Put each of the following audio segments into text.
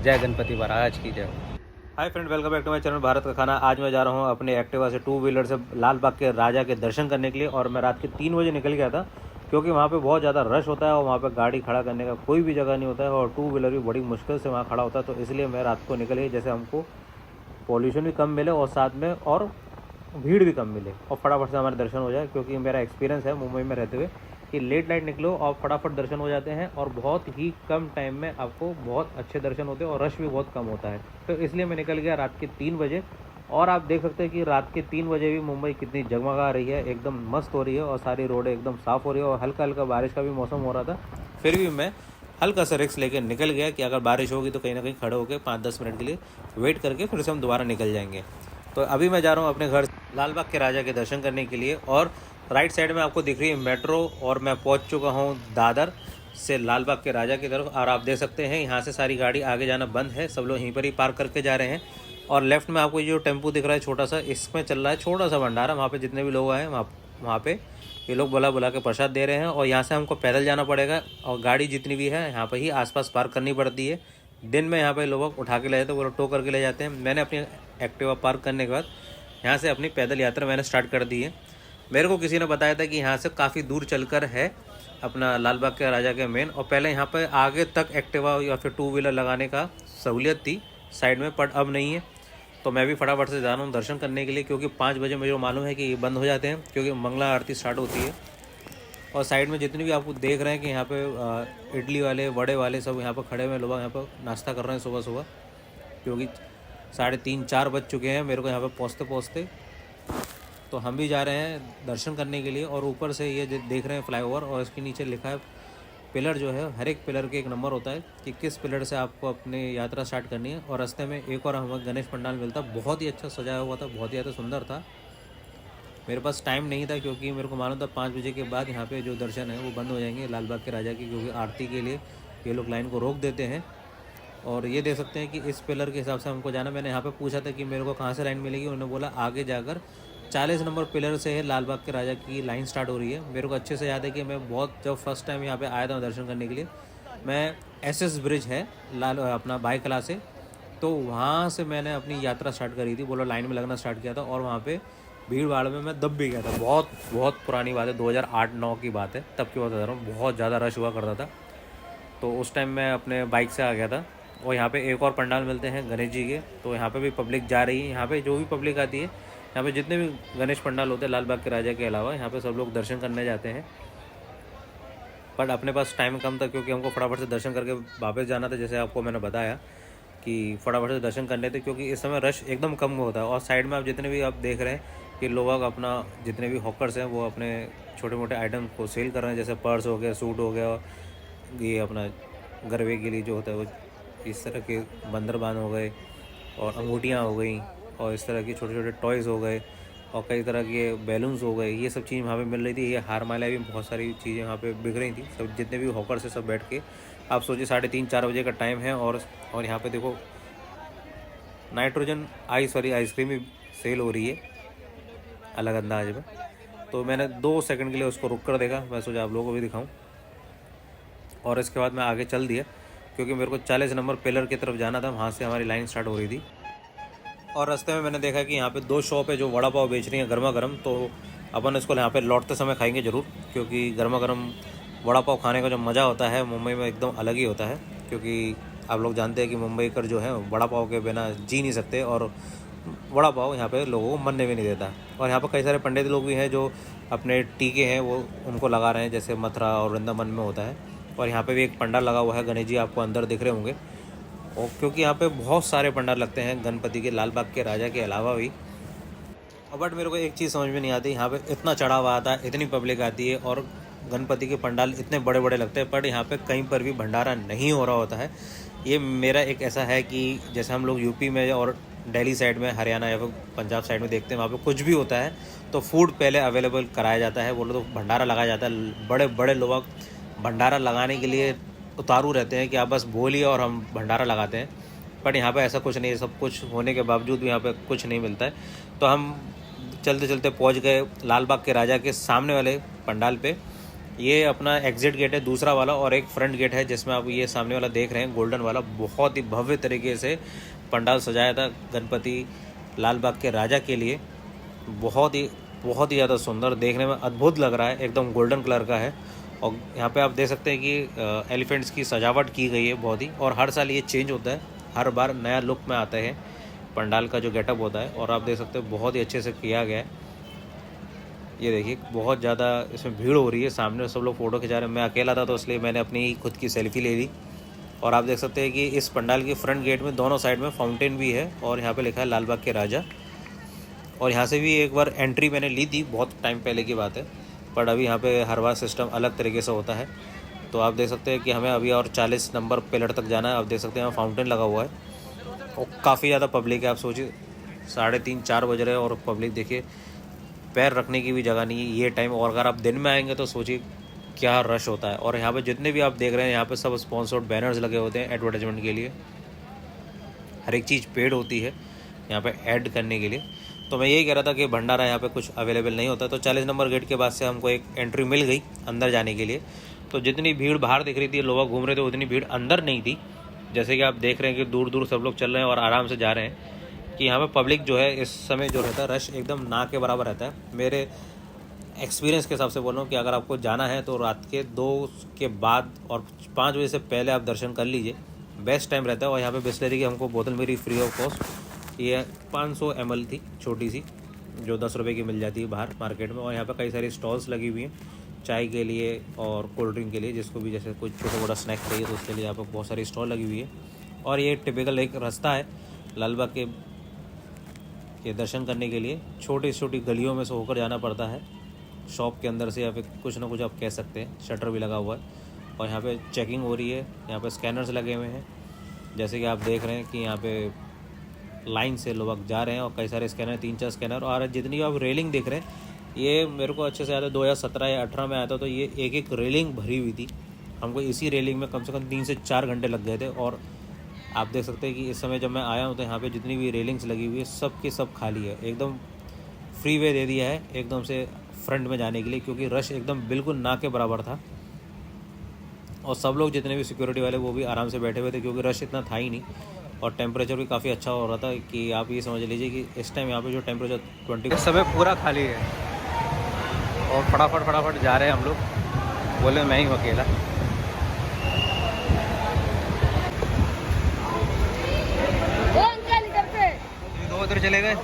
जय गणपति महाराज की जय। Hi friend, welcome back to my channel Bharat का खाना। आज मैं जा रहा हूँ अपने एक्टिवा से 2 व्हीलर से लाल बाग के राजा के दर्शन करने के लिए। और मैं रात के 3 बजे निकल गया था क्योंकि वहाँ पे बहुत ज़्यादा रश होता है और वहाँ पे गाड़ी खड़ा करने का कोई भी जगह नहीं होता है और 2 व्हीलर भी बड़ी मुश्किल से वहाँ खड़ा होता है। तो इसलिए मैं रात को निकल गई, जैसे हमको पॉल्यूशन भी कम मिले और साथ में और भीड़ भी कम मिले और फटाफट से हमारे दर्शन हो जाए। क्योंकि मेरा एक्सपीरियंस है मुंबई में रहते हुए कि लेट नाइट निकलो और फटाफट दर्शन हो जाते हैं और बहुत ही कम टाइम में आपको बहुत अच्छे दर्शन होते हैं और रश भी बहुत कम होता है। तो इसलिए मैं निकल गया रात के 3 बजे। और आप देख सकते हैं कि रात के 3 बजे भी मुंबई कितनी जगमगा रही है, एकदम मस्त हो रही है और सारी रोडें एकदम साफ़ हो रही है और हल्का हल्का बारिश का भी मौसम हो रहा था। फिर भी मैं हल्का सा रिस्क लेकर निकल गया कि अगर बारिश होगी तो कहीं ना कहीं खड़े होकर 5-10 मिनट के लिए वेट करके फिर से हम दोबारा निकल जाएंगे। तो अभी मैं जा रहा हूँ अपने घर लाल बाग के राजा के दर्शन करने के लिए। और राइट साइड में आपको दिख रही है मेट्रो और मैं पहुँच चुका हूँ दादर से लाल बाग के राजा की तरफ। और आप देख सकते हैं यहाँ से सारी गाड़ी आगे जाना बंद है, सब लोग यहीं पर ही पार्क करके जा रहे हैं। और लेफ्ट में आपको ये जो टेम्पू दिख रहा है छोटा सा, इसमें चल रहा है छोटा सा भंडारा। वहाँ पे जितने भी लोग आए वहाँ पे ये लोग बुला बुला के प्रसाद दे रहे हैं। और यहाँ से हमको पैदल जाना पड़ेगा और गाड़ी जितनी भी है यहाँ पर ही आसपास पार्क करनी पड़ती है। दिन में यहाँ पे लोग उठा के ले जाते हैं, वो लोग टो करके ले जाते हैं। मैंने अपनी एक्टिवा पार्क करने के बाद यहाँ से अपनी पैदल यात्रा मैंने स्टार्ट कर दी है। मेरे को किसी ने बताया था कि यहाँ से काफ़ी दूर चलकर है अपना लाल बाग के राजा के मेन, और पहले यहाँ पर आगे तक एक्टिवा या फिर 2 व्हीलर लगाने का सहूलियत थी साइड में, बट अब नहीं है। तो मैं भी फटाफट से जा रहा हूँ दर्शन करने के लिए क्योंकि 5 बजे मुझे मालूम है कि ये बंद हो जाते हैं क्योंकि मंगला आरती स्टार्ट होती है। और साइड में जितने भी आपको देख रहे हैं कि यहाँ पे इडली वाले वड़े वाले सब यहाँ पर खड़े हुए लोग यहाँ पर नाश्ता कर रहे हैं सुबह सुबह, क्योंकि 3:30-4 बज चुके हैं मेरे को यहाँ पे पहुँचते पहुँचते। तो हम भी जा रहे हैं दर्शन करने के लिए। और ऊपर से ये देख रहे हैं फ्लाईओवर और इसके नीचे लिखा है पिलर जो है, हर एक पिलर के एक नंबर होता है कि किस पिलर से आपको अपनी यात्रा स्टार्ट करनी है। और रास्ते में एक और हमें गणेश पंडाल मिलता, बहुत ही अच्छा सजाया हुआ था, बहुत ही ज़्यादा सुंदर था। मेरे पास टाइम नहीं था क्योंकि मेरे को मालूम था 5 बजे के बाद यहाँ पे जो दर्शन है वो बंद हो जाएंगे लाल बाग के राजा की, क्योंकि आरती के लिए ये लोग लाइन को रोक देते हैं। और ये देख सकते हैं कि इस पिलर के हिसाब से हमको जाना। मैंने यहाँ पे पूछा था कि मेरे को कहाँ से लाइन मिलेगी, उन्होंने बोला आगे जाकर 40 नंबर पिलर से है लाल बाग के राजा की लाइन स्टार्ट हो रही है। मेरे को अच्छे से याद है कि मैं जब फर्स्ट टाइम यहाँ पे आया था दर्शन करने के लिए, मैं SS ब्रिज है लाल अपना बाई कला से, तो वहाँ से मैंने अपनी यात्रा स्टार्ट करी थी, बोलो लाइन में लगना स्टार्ट किया था। और वहाँ पे भीड़ भाड़ में मैं दब भी गया था। बहुत बहुत पुरानी बात है, 2008-9 की बात है, तब की बात बता रहा हूँ। बहुत ज़्यादा रश हुआ करता था, तो उस टाइम मैं अपने बाइक से आ गया था। और यहाँ पे एक और पंडाल मिलते हैं गणेश जी के, तो यहाँ पे भी पब्लिक जा रही है। यहाँ पे जो भी पब्लिक आती है, यहाँ पे जितने भी गणेश पंडाल होते हैं लाल बाग के राजा के अलावा, यहाँ पे सब लोग दर्शन करने जाते हैं। बट अपने पास टाइम कम था क्योंकि हमको फटाफट से दर्शन करके वापस जाना था, जैसे आपको मैंने बताया कि फटाफट से दर्शन करने थे क्योंकि इस समय रश एकदम कम होता है। और साइड में आप जितने भी आप देख रहे हैं कि लोग अपना जितने भी हॉकर्स हैं वो अपने छोटे मोटे आइटम को सेल कर रहे हैं, जैसे पर्स हो गया, सूट हो गया, और ये अपना गरबे के लिए जो होता है वो इस तरह के बंदरबान हो गए और अंगूठियाँ हो गई और इस तरह के छोटे छोटे टॉयज़ हो गए और कई तरह के बैलून्स हो गए, ये सब चीज़ वहाँ पे मिल रही थी। ये हार मालाएँ भी बहुत सारी चीज़ें वहाँ पे बिक रही थी। सब जितने भी हॉकर्स हैं सब बैठ के, आप सोचिए 3:30-4 बजे का टाइम है और यहाँ पे देखो नाइट्रोजन आइसक्रीम भी सेल हो रही है अलग अंदाज में। तो मैंने 2 सेकंड के लिए उसको रुक कर देखा, मैं सोचा आप लोगों को भी दिखाऊं। और इसके बाद मैं आगे चल दिया क्योंकि मेरे को 40 नंबर पिलर की तरफ जाना था, वहाँ से हमारी लाइन स्टार्ट हो रही थी। और रास्ते में मैंने देखा कि यहाँ पे 2 शॉप है जो वड़ा पाव बेच रही हैं गर्मा गर्म, तो अपन इसको यहाँ पे लौटते समय खाएंगे ज़रूर, क्योंकि गर्मा गर्म वड़ा पाव खाने का जो मज़ा होता है मुंबई में एकदम अलग ही होता है। क्योंकि आप लोग जानते हैं कि मुंबई कर जो है वड़ा पाव के बिना जी नहीं सकते, और वड़ा पाव यहाँ पे लोगों को मनने भी नहीं देता। और यहाँ पर कई सारे पंडित लोग भी हैं जो अपने टीके हैं वो उनको लगा रहे हैं, जैसे मथुरा और वृंदावन में होता है। और यहाँ पे भी एक पंडाल लगा हुआ है, गणेश जी आपको अंदर दिख रहे होंगे। और क्योंकि यहाँ पे बहुत सारे पंडाल लगते हैं गणपति के लाल बाग के राजा के अलावा भी। बट मेरे को एक चीज़ समझ में नहीं आती, यहाँ पे इतना चढ़ाव आता है, इतनी पब्लिक आती है और गणपति के पंडाल इतने बड़े बड़े लगते हैं, पर यहाँ पे कहीं पर भी भंडारा नहीं हो रहा होता है। ये मेरा एक ऐसा है कि जैसे हम लोग यूपी में और दिल्ली साइड में, हरियाणा या फिर पंजाब साइड में देखते हैं, वहाँ पे कुछ भी होता है तो फूड पहले अवेलेबल कराया जाता है, बोलो तो भंडारा लगाया जाता है। बड़े बड़े लोग भंडारा लगाने के लिए उतारू रहते हैं कि आप बस बोलिए और हम भंडारा लगाते हैं। बट यहाँ पे ऐसा कुछ नहीं है, सब कुछ होने के बावजूद भी यहाँ पे कुछ नहीं मिलता है। तो हम चलते चलते पहुँच गए लाल बाग के राजा के सामने वाले पंडाल पे। ये अपना एग्जिट गेट है दूसरा वाला, और एक फ्रंट गेट है जिसमें आप ये सामने वाला देख रहे हैं गोल्डन वाला। बहुत ही भव्य तरीके से पंडाल सजाया था गणपति लाल बाग के राजा के लिए। बहुत ही ज़्यादा सुंदर, देखने में अद्भुत लग रहा है, एकदम गोल्डन कलर का है। और यहाँ पे आप देख सकते हैं कि एलिफेंट्स की सजावट की गई है बहुत ही, और हर साल ये चेंज होता है, हर बार नया लुक में आता है पंडाल का जो गेटअप होता है। और आप देख सकते हैं बहुत ही अच्छे से किया गया है। ये देखिए बहुत ज़्यादा इसमें भीड़ हो रही है, सामने सब लोग फ़ोटो खिंचा रहे हैं। मैं अकेला था तो इसलिए मैंने अपनी खुद की सेल्फी ले ली। और आप देख सकते हैं कि इस पंडाल के फ्रंट गेट में दोनों साइड में फाउंटेन भी है, और यहाँ पे लिखा है लाल बाग के राजा। और यहाँ से भी एक बार एंट्री मैंने ली थी, बहुत टाइम पहले की बात है, पर अभी यहाँ पे हर बार सिस्टम अलग तरीके से होता है। तो आप देख सकते हैं कि हमें अभी और 40 नंबर पिलर तक जाना है। आप देख सकते हैं यहाँ फाउंटेन लगा हुआ है और काफ़ी ज़्यादा पब्लिक है। आप सोचिए 3:30-4 बज रहे हैं और पब्लिक देखिए, पैर रखने की भी जगह नहीं है ये टाइम। और अगर आप दिन में आएंगे तो सोचिए क्या रश होता है। और यहाँ पे जितने भी आप देख रहे हैं यहाँ पे सब स्पॉन्सर्ड बैनर्स लगे होते हैं एडवर्टाइजमेंट के लिए। हर एक चीज़ पेड होती है यहाँ पे ऐड करने के लिए। तो मैं यही कह रहा था कि भंडारा यहाँ पे कुछ अवेलेबल नहीं होता। तो 40 नंबर गेट के बाद से हमको एक एंट्री मिल गई अंदर जाने के लिए। तो जितनी भीड़ बाहर दिख रही थी, लोग घूम रहे थे, उतनी भीड़ अंदर नहीं थी। जैसे कि आप देख रहे हैं कि दूर दूर सब लोग चल रहे हैं और आराम से जा रहे हैं। कि यहाँ पे पब्लिक जो है इस समय जो रहता है रश एकदम ना के बराबर रहता है। मेरे एक्सपीरियंस के हिसाब से बोल रहा हूँ कि अगर आपको जाना है तो रात के 2 के बाद और 5 बजे से पहले आप दर्शन कर लीजिए, बेस्ट टाइम रहता है। और यहाँ पे बिस्लरी की हमको बोतल मिली फ्री ऑफ कॉस्ट। ये 500 ml थी, छोटी सी, जो 10 रुपये की मिल जाती है बाहर मार्केट में। और यहाँ पे कई सारी स्टॉल्स लगी हुई हैं चाय के लिए और कोल्ड ड्रिंक के लिए, जिसको भी जैसे कुछ छोटा मोटा स्नैक चाहिए तो उसके लिए यहाँ पर बहुत सारी स्टॉल लगी हुई है। और ये टिपिकल एक रास्ता है लाल बाग के दर्शन करने के लिए। छोटी छोटी गलियों में से होकर जाना पड़ता है, शॉप के अंदर से, या फिर कुछ ना कुछ आप कह सकते हैं। शटर भी लगा हुआ है और यहाँ पे चेकिंग हो रही है। यहाँ पे स्कैनर्स लगे हुए हैं, जैसे कि आप देख रहे हैं कि यहाँ पे लाइन से लोग जा रहे हैं और कई सारे स्कैनर, 3-4 स्कैनर। और जितनी आप रेलिंग देख रहे हैं, ये मेरे को अच्छे से याद है 2017 या 18 में आया था, तो ये एक एक रेलिंग भरी हुई थी। हमको इसी रेलिंग में कम से कम 3 से 4 घंटे लग गए थे। और आप देख सकते हैं कि इस समय जब मैं आया हूँ तो यहाँ पे जितनी भी रेलिंग्स लगी हुई है सब की सब खाली है। एकदम फ्री वे दे दिया है एकदम से फ्रंट में जाने के लिए, क्योंकि रश एकदम बिल्कुल ना के बराबर था। और सब लोग जितने भी सिक्योरिटी वाले वो भी आराम से बैठे हुए थे, क्योंकि रश इतना था ही नहीं। और टेम्परेचर भी काफ़ी अच्छा हो रहा था। कि आप ये समझ लीजिए कि इस टाइम यहाँ पे जो टेम्परेचर 20 समय पूरा खाली है। और फटाफट जा रहे हैं हम लोग, बोले मैं ही हूँ अकेला। दो उधर चले गए।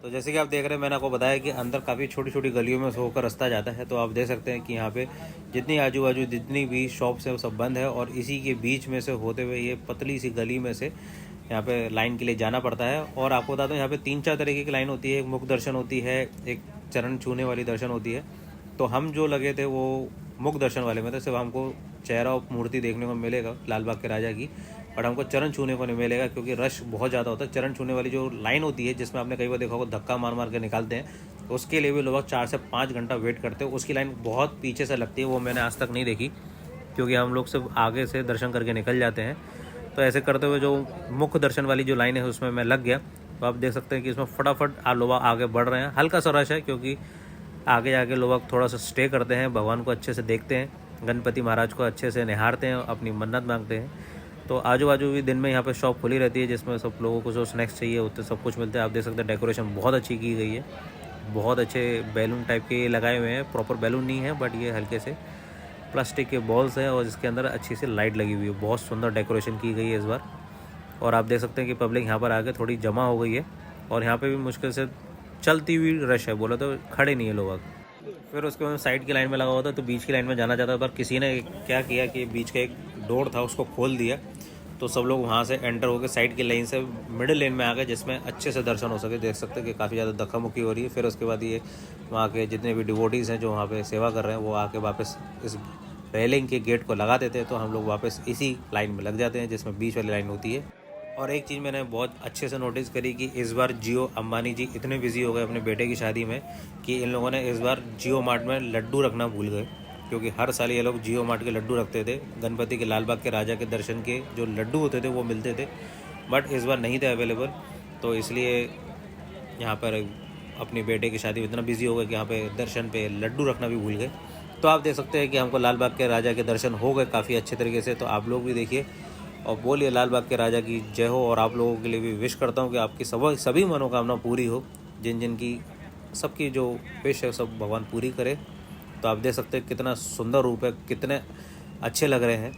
तो जैसे कि आप देख रहे हैं, मैंने आपको बताया कि अंदर काफ़ी छोटी छोटी गलियों में से होकर रास्ता जाता है। तो आप देख सकते हैं कि यहाँ पे जितनी आजू बाजू जितनी भी शॉप्स हैं वो सब बंद है, और इसी के बीच में से होते हुए ये पतली सी गली में से यहाँ पे लाइन के लिए जाना पड़ता है। और आपको बता दूँ यहाँ पे 3-4 तरीके की लाइन होती है। एक मुख दर्शन होती है, एक चरण छूने वाली दर्शन होती है। तो हम जो लगे थे वो मुख दर्शन वाले में थे। सिर्फ हमको चेहरा और मूर्ति देखने को मिलेगा लाल बाग के राजा की, बट हमको चरण छूने को नहीं मिलेगा, क्योंकि रश बहुत ज़्यादा होता है। चरण छूने वाली जो लाइन होती है, जिसमें आपने कई बार देखा होगा धक्का मार मार के निकालते हैं, उसके लिए भी लोग 4 से 5 घंटा वेट करते हैं। उसकी लाइन बहुत पीछे से लगती है, वो मैंने आज तक नहीं देखी, क्योंकि हम लोग सिर्फ आगे से दर्शन करके निकल जाते हैं। तो ऐसे करते हुए जो मुख्य दर्शन वाली जो लाइन है उसमें मैं लग गया। तो आप देख सकते हैं कि इसमें फटाफट लोग आगे बढ़ रहे हैं। हल्का सा रश है, क्योंकि आगे आगे लोग थोड़ा सा स्टे करते हैं, भगवान को अच्छे से देखते हैं, गणपति महाराज को अच्छे से निहारते हैं, अपनी मन्नत मांगते हैं। तो आजू बाजू भी दिन में यहाँ पे शॉप खुली रहती है, जिसमें सब लोगों को जो स्नैक्स चाहिए होते सब कुछ मिलते हैं। आप देख सकते हैं डेकोरेशन बहुत अच्छी की गई है, बहुत अच्छे बैलून टाइप के लगाए हुए हैं। प्रॉपर बैलून नहीं है, बट ये हल्के से प्लास्टिक के बॉल्स हैं, और जिसके अंदर अच्छी सी लाइट लगी हुई है। बहुत सुंदर डेकोरेशन की गई है इस बार। और आप देख सकते हैं कि पब्लिक यहाँ पर आके थोड़ी जमा हो गई है, और यहाँ पर भी मुश्किल से चलती हुई रश है, बोला तो खड़े नहीं है लोग। फिर उसके बाद साइड की लाइन में लगा हुआ था, तो बीच की लाइन में जाना चाहता था, पर किसी ने क्या किया कि बीच का एक डोर था उसको खोल दिया। तो सब लोग वहाँ से एंटर होकर साइड की लाइन से मिडिल लेन में आ गए, जिसमें अच्छे से दर्शन हो सके। देख सकते हैं कि काफ़ी ज़्यादा धक्का मुक्की हो रही है। फिर उसके बाद ये वहाँ के जितने भी डिवोटीज़ हैं जो वहाँ पे सेवा कर रहे हैं, वो आके वापस इस रेलिंग के गेट को लगा देते हैं। तो हम लोग वापस इसी लाइन में लग जाते हैं, जिसमें बीच वाली लाइन होती है। और एक चीज़ मैंने बहुत अच्छे से नोटिस करी कि इस बार जियो अंबानी जी इतने बिजी हो गए अपने बेटे की शादी में, कि इन लोगों ने इस बार जियो मार्ट में लड्डू रखना भूल गए। क्योंकि हर साल ये लोग जियो मार्ट के लड्डू रखते थे, गणपति के लाल बाग के राजा के दर्शन के जो लड्डू होते थे वो मिलते थे, बट इस बार नहीं थे अवेलेबल। तो इसलिए यहाँ पर अपनी बेटे की शादी में इतना बिजी हो गए कि यहाँ पे दर्शन पे लड्डू रखना भी भूल गए। तो आप देख सकते हैं कि हमको लाल बाग के राजा के दर्शन हो गए काफ़ी अच्छे तरीके से। तो आप लोग भी देखिए और बोलिए लाल बाग के राजा की जय हो। और आप लोगों के लिए भी विश करता हूँ कि आपकी सभी मनोकामना पूरी हो, जिन जिन की सबकी जो विश है सब भगवान पूरी करे। तो आप देख सकते हैं कितना सुंदर रूप है, कितने अच्छे लग रहे हैं।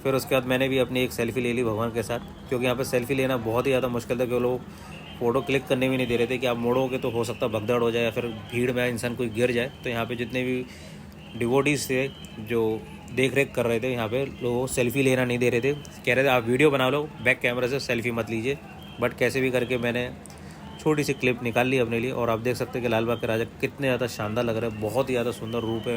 फिर उसके बाद मैंने भी अपनी एक सेल्फ़ी ले ली भगवान के साथ, क्योंकि यहाँ पे सेल्फ़ी लेना बहुत ही ज़्यादा मुश्किल था, क्योंकि लोग फ़ोटो क्लिक करने भी नहीं दे रहे थे कि आप मोड़ोगे तो हो सकता भगदड़ हो जाए या फिर भीड़ में इंसान कोई गिर जाए। तो यहाँ पे जितने भी डिवोटीज़ थे जो देख रेख कर रहे थे, यहाँ पे लोगों सेल्फ़ी लेना नहीं दे रहे थे, कह रहे थे आप वीडियो बना लो बैक कैमरे से, सेल्फ़ी मत लीजिए। बट कैसे भी करके मैंने छोटी सी क्लिप निकाल ली अपने लिए। और आप देख सकते हैं कि लाल बाग के राजा कितने ज़्यादा शानदार लग रहे हैं, बहुत ही ज़्यादा सुंदर रूप है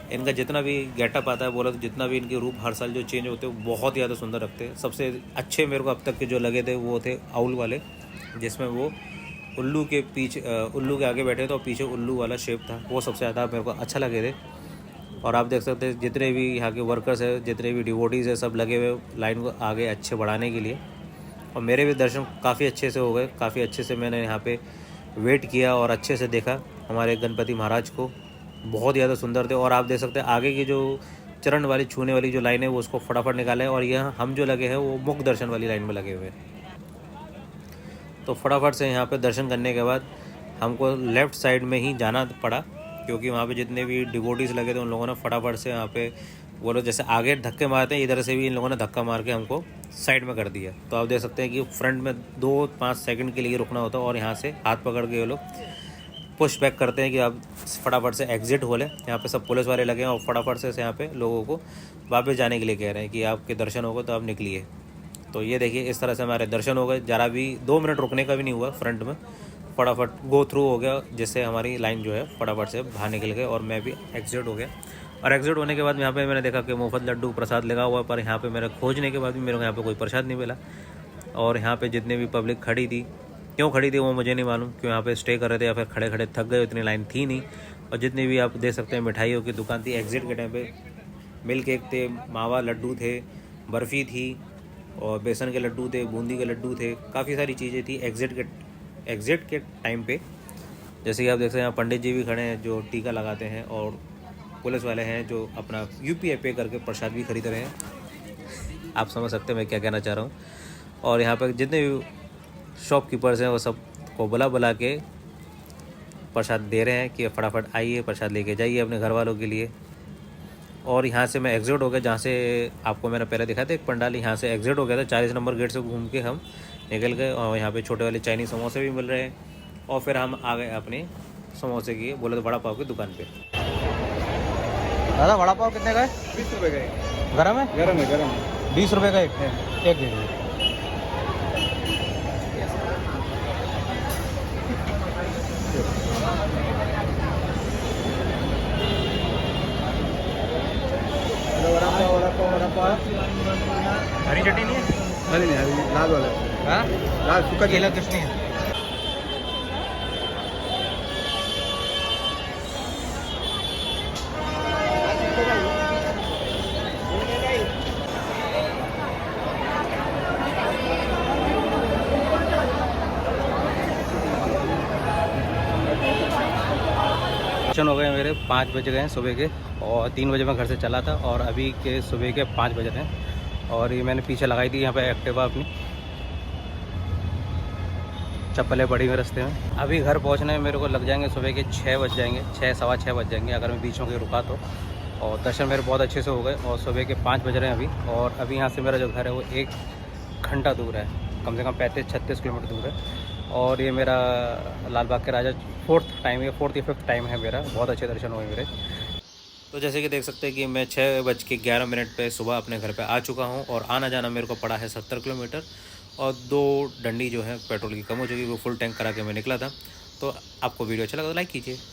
इनका जितना भी गेटअप आता है, बोला तो जितना भी इनके रूप हर साल जो चेंज होते हैं बहुत ही ज़्यादा सुंदर लगते हैं। सबसे अच्छे मेरे को अब तक के जो लगे थे वो थे आउल वाले, जिसमें वो उल्लू के उल्लू के आगे बैठे थे और पीछे उल्लू वाला शेप था, वो सबसे ज़्यादा मेरे को अच्छा लगे थे। और आप देख सकते हैं जितने भी यहाँ के वर्कर्स हैं, जितने भी डिवोटीज़ हैं, सब लगे हुए लाइन को आगे अच्छे बढ़ाने के लिए। और मेरे भी दर्शन काफ़ी अच्छे से हो गए, काफ़ी अच्छे से मैंने यहाँ पे वेट किया और अच्छे से देखा हमारे गणपति महाराज को, बहुत ज़्यादा सुंदर थे। और आप देख सकते हैं आगे की जो चरण वाली छूने वाली जो लाइन है वो उसको फटाफट निकाला है। और यहाँ हम जो लगे हैं वो मुख दर्शन वाली लाइन में लगे हुए हैं। तो फटाफट से यहाँ पे दर्शन करने के बाद हमको लेफ़्ट साइड में ही जाना पड़ा, क्योंकि वहाँ पे जितने भी डिवोटीज़ लगे थे उन लोगों ने फटाफट से यहाँ पे वो लोग जैसे आगे धक्के मारते हैं, इधर से भी इन लोगों ने धक्का मार के हमको साइड में कर दिया। तो आप देख सकते हैं कि फ्रंट में 2-5 सेकंड के लिए रुकना होता है और यहाँ से हाथ पकड़ के वो लोग पुश बैक करते हैं कि आप फटाफट से एग्जिट हो लें। यहाँ पे सब पुलिस वाले लगे हैं और फटाफट से यहाँ पे लोगों को वापस जाने के लिए कह रहे हैं कि आपके दर्शन हो गए तो आप निकलिए। तो ये देखिए इस तरह से हमारे दर्शन हो गए, ज़रा भी 2 मिनट रुकने का भी नहीं हुआ, फ्रंट में फटाफट गो थ्रू हो गया, जिससे हमारी लाइन जो है फटाफट से बाहर निकल गए और मैं भी एग्जिट हो गया। और एग्जिट होने के बाद यहाँ पे मैंने देखा कि मुफ्त लड्डू प्रसाद लगा हुआ है, पर यहाँ पे मेरे खोजने के बाद भी मेरे को यहाँ पे कोई प्रसाद नहीं मिला। और यहाँ पे जितने भी पब्लिक खड़ी थी, क्यों खड़ी थी वो मुझे नहीं मालूम, क्यों यहाँ पे स्टे कर रहे थे या फिर खड़े खड़े थक गए, इतनी लाइन थी नहीं। और जितनी भी आप देख सकते हैं मिठाइयों की दुकान थी एग्जिट के टाइम पे, मिल्क केक थे, मावा लड्डू थे, बर्फ़ी थी और बेसन के लड्डू थे, बूंदी के लड्डू थे, काफ़ी सारी चीज़ें थी एग्जिट के टाइम पे। जैसे कि आप देख सकते हैं यहाँ पंडित जी भी खड़े हैं जो टीका लगाते हैं और पुलिस वाले हैं जो अपना UPI पे करके प्रसाद भी खरीद रहे हैं। आप समझ सकते हैं मैं क्या कहना चाह रहा हूँ। और यहाँ पर जितने भी शॉपकीपर्स हैं वो सब को बुला के प्रसाद दे रहे हैं कि फटाफट आइए प्रसाद लेके जाइए अपने घर वालों के लिए। और यहाँ से मैं एग्जिट हो गया, जहाँ से आपको मैंने पहले दिखाया था एक पंडाल, यहाँ से एग्जिट हो गया था। 40 नंबर गेट से घूम के हम निकल गए और यहाँ पे छोटे वाले चाइनीज़ समोसे भी मिल रहे हैं। और फिर हम आ गए अपने समोसे की बोले तो वड़ा पाव की दुकान पे। दादा वड़ा पाव कितने का है? 20 रुपये का एक। गरम है? गरम है, गरम है। 20 रुपये का एक दे दीजिए। वड़ा पाव हरी चटनी नहीं है? हरी नहीं, हरी लाल वाला। हाँ लाल सूखा केला चटनी है। हो गए मेरे 5 बज गए हैं सुबह के, और 3 बजे मैं घर से चला था और अभी के सुबह के 5 बज रहे हैं। और ये मैंने पीछे लगाई थी यहाँ पे एक्टिवा अपनी, चप्पलें पड़ी हुई रास्ते में। अभी घर पहुँचने में मेरे को लग जाएंगे सुबह के 6 बज जाएंगे, 6 सवा 6 बज जाएंगे अगर मैं बीच में कहीं रुका तो। और दर्शन मेरे बहुत अच्छे से हो गए और सुबह के 5 बज रहे हैं अभी। और अभी यहाँ से मेरा जो घर है वो 1 घंटा दूर है, कम से कम 35-36 किलोमीटर दूर है। और ये मेरा लाल बाग के राजा 4th टाइम है, 4th या 5th टाइम है मेरा। बहुत अच्छे दर्शन हुए मेरे। तो जैसे कि देख सकते हैं कि मैं 6:11 पे सुबह अपने घर पे आ चुका हूँ और आना जाना मेरे को पड़ा है 70 किलोमीटर। और 2 डंडी जो है पेट्रोल की कम हो चुकी, वो फुल टैंक करा के मैं निकला था। तो आपको वीडियो अच्छा लगा तो लाइक कीजिए।